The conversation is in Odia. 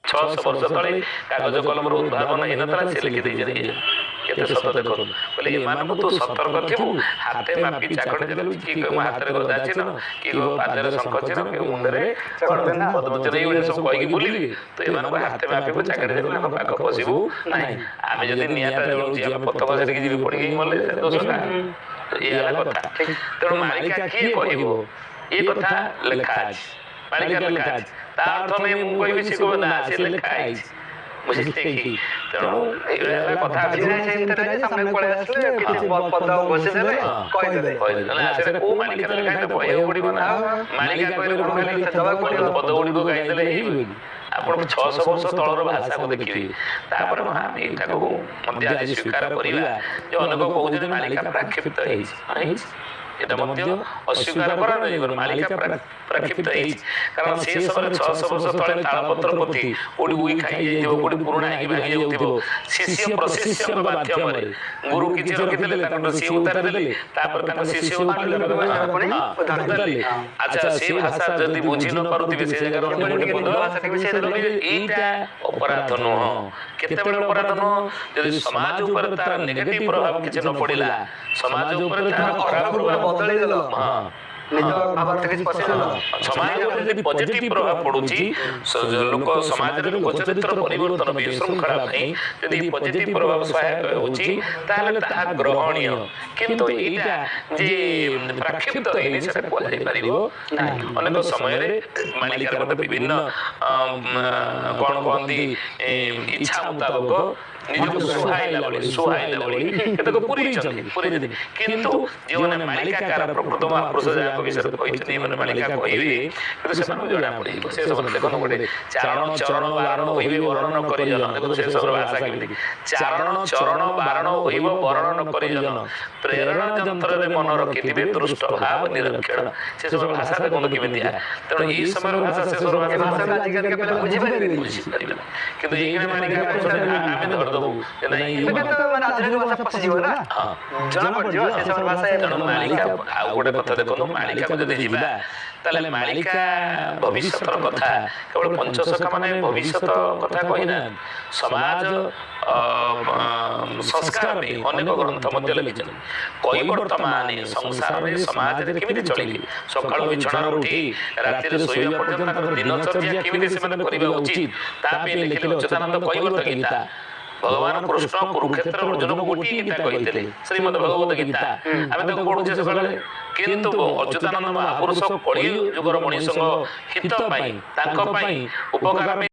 600 ବର୍ଷ ତଳେ କାଗଜ କଲମର ଉଦ୍ଭାବନ ହେଇନଥିଲା ସେ ଲେଖିଦେଇଛନ୍ତି। କେତେ ସତ ଦେଖନ୍ତୁ କହିଲେ ଏମାନଙ୍କୁ ତୁ ସତର୍କ ଥିବୁ, ହାତେ ମାପି ଚାକଟି ଦେଲୁ, କି ମୋ ହାତରେ ଗଦା ଚିହ୍ନ, କି ପାଦରେ ଶଙ୍ଖ ଚିହ୍ନ, କି ମୁଣ୍ଡରେ ପଦ୍ମଚିହ୍ନ, ଏଇଭଳିଆ ସବୁ କହିକି ବୁଲିବେ। ତ ଏମାନଙ୍କୁ ହାତେ ମାପିବୁ ଚାକଟି ଦେବୁ, ତାଙ୍କ ପାଖ ପଶିବୁ ନାହିଁ। ଆମେ ଯଦି ନିଆଁଟା ଜଳୁଛି ଆମେ ପତକ ସେଠିକି ଯିବି ପଡ଼ିକି ମଲେ ଦୋଷଟା। ଏଇ ହେଲା କଥା। ତେଣୁ ମାଳିକା କିଏ କହିବ ଏ କଥା ଲେଖା ଅଛି, ମାଳିକା ଲେଖା ଅଛି। ତା ଅର୍ଥ ନେଇ ମୁଁ କହିବି ସେ କହିବ ନା ସେ ଲେଖା ହେଇଛି, ବୁଝିଲେ କି? ତେଣୁ ଏଇଭଳିଆ କଥା କୋଉ ମାଳିକାରେ ଲେଖା ହେଇଥିବ କହିବାକୁ ପଡ଼ିବ ନା। ମାଳିକା କହିଲେ ପଦ ଗୁଡ଼ିକ ଗାଇଦେଲେ ହେଇଯିବ କି? ଆପଣ 600 ବର୍ଷ ତଳର ଭାଷାକୁ ଦେଖିବେ। ତାପରେ ଆମେ ଏଇଟାକୁ ମଧ୍ୟ ଆଜି ସ୍ୱୀକାର କରିବା ଯେ ଅନେକ କହୁଛନ୍ତି ମାଳିକା ପ୍ରାକ୍ଷିପ୍ତ ହେଇଛି। এটা ମଧ୍ୟ ଅସ୍ୱୀକାର କରାଯାଇପାରେ, ମାଳିକା ପ୍ରାକ୍ଷିପ୍ତ ହେଇଛି। କାରଣ ସେ ସମୟରେ 600 ବର୍ଷ ତଳେ ତାଳପତ୍ର ପୋଥି କୋଉଠି ଉଇ ଖାଇଯାଇଥିବ, କୋଉଠି ପୁରୁଣା ହେଇକି ଭାଙ୍ଗି ଯାଉଥିବ, ଶିଷ୍ୟ ପ୍ରଶିଷ୍ୟଙ୍କ ମାଧ୍ୟମରେ ଗୁରୁ କିଛି ରଖିଦେଲେ, ତାଙ୍କଠୁ ସିଏ ଉତାରିଦେଲେ, ତାପରେ ତାଙ୍କ ଶିଷ୍ୟ ଉତାରିଲେ। ଆଚ୍ଛା ସେ ଭାଷା ଯଦି ବୁଝି ନ ପାରୁଥିବେ ସେ ଜାଗାରେ ଏଇଟା ଅପରାଧ ନୁହଁ। କେତେବେଳେ ଅପରାଧ ନୁହଁ? ଯଦି ସମାଜ ଉପରେ ତାର ନେଗେଟିଭ ପ୍ରଭାବ କିଛି ନ ପଡ଼ିଲା, ସମାଜ ଉପରେ ତାର ଖରାପ ପ୍ରଭାବ ବଦଳେଇଦେଲ, ସମାଜ ଉପରେ ଯଦି ପଜିଟିଭ ପ୍ରଭାବ ପଡୁଛି, ଲୋକ ସମାଜରେ ଲୋକ ଚରିତ୍ର ପରିବର୍ତ୍ତନ ବିଶୃଙ୍ଖଳା ପାଇଁ ଯଦି ପଜିଟିଭ ପ୍ରଭାବ ସହାୟକ ହେଉଛି ତାହେଲେ ତାହା ଗ୍ରହଣୀୟ। କିନ୍ତୁ ଏଇଟା ଯେ ପ୍ରାକ୍ଷିପ୍ତ ହେଇନି ସେଟା କୁହାଯାଇପାରିବ ନାହିଁ। ଅନେକ ସମୟରେ ମାଳିକାର ମଧ୍ୟ ବିଭିନ୍ନ କଣ କହନ୍ତି ଇଚ୍ଛା ମୁତାବକ ନିଜକୁ ସୁହାଇଲା ଭଳି କେତେକ ପୁରେଇଛନ୍ତି। କିନ୍ତୁ ଯେଉଁମାନେ ମାଳିକାକାର ପ୍ରକୃତ ମହାପୁରୁଷ ଯାହାଙ୍କ ବିଷୟରେ କହିଛନ୍ତି ଏମାନେ ମାଳିକା କହିବେ, କିନ୍ତୁ ସେମାନଙ୍କୁ ଜଣା ପଡ଼ିଯିବ। ସେ ସମୟରେ ଦେଖନ୍ତୁ ଗୋଟେ ଚାରଣ ଚରଣ ବାରଣ ହୋଇବେ ବର୍ଣ୍ଣନ କରିଜନ, ଦେଖନ୍ତୁ ସେ ସମୟରେ ଭାଷା କେମିତି ଚାରଣ ଚରଣ ବାରଣ ହୋଇବ ବର୍ଣ୍ଣନ କରିଜନ, ପ୍ରେରଣ ଯନ୍ତ୍ରରେ ମନ ରଖିଥିବେ ଦୃଷ୍ଟ ଭାବ ନିରକ୍ଷଣ। ସେ ସମୟରେ ଭାଷା ଦେଖନ୍ତୁ କେମିତିଆ। ତେଣୁ ଏଇ ସମୟର ଭାଷା ସେ ସମୟର ବୁଝିପାରିବେ। କିନ୍ତୁ ଏଇଖିଣା ମାଳିକା ଆମେ ଧରିଦବୁ ମାଳିକା। ଆଉ ଗୋଟେ କଥା ଦେଖନ୍ତୁ, ମାଳିକାକୁ ଯଦି ଯିବା ତାହେଲେ ମାଳିକା ଭବିଷ୍ୟତର କଥା, କେବଳ ପଞ୍ଚସଖା ମାନେ ଭବିଷ୍ୟତ କଥା କହିନାହାନ୍ତି, ସମାଜ ସଂସ୍କାର ପାଇଁ ଅନେକ ଗ୍ରନ୍ଥ ମଧ୍ୟ ଲେଖିଛନ୍ତି। କୈବର୍ତ୍ତମାନେ ସଂସାରରେ ସମାଜରେ କେମିତି ଚଳିବେ, ସକାଳୁ ବିଛଣାରୁ ଉଠି ରାତିରେ ଶୋଇବା ପର୍ଯ୍ୟନ୍ତ ତାଙ୍କର ଦିନଚର୍ଯ୍ୟା କେମିତି ସେମାନେ କରିବା ଉଚିତ, ତା ପାଇଁ ଲେଖିଲେ ଅଚ୍ୟୁତାନନ୍ଦ କୈବର୍ତ୍ତ ଗୀତା। ଭଗବାନ କୃଷ୍ଣ କୁରୁକ୍ଷେତ୍ର ଅର୍ଜୁନକୁ ଗୋଟିଏ ଗୀତା କହିଥିଲେ, ଶ୍ରୀମଦ ଭଗବତ ଗୀତା। ଆମେ ତାକୁ ପଢୁଛେ ସକାଳେ, କିନ୍ତୁ ଅଚ୍ୟୁତାନନ୍ଦ ମହାପୁରୁଷ କଳି ଯୁଗର ମଣିଷଙ୍କ ହିତ ପାଇଁ, ତାଙ୍କ ପାଇଁ ଉପକାର ପାଇଁ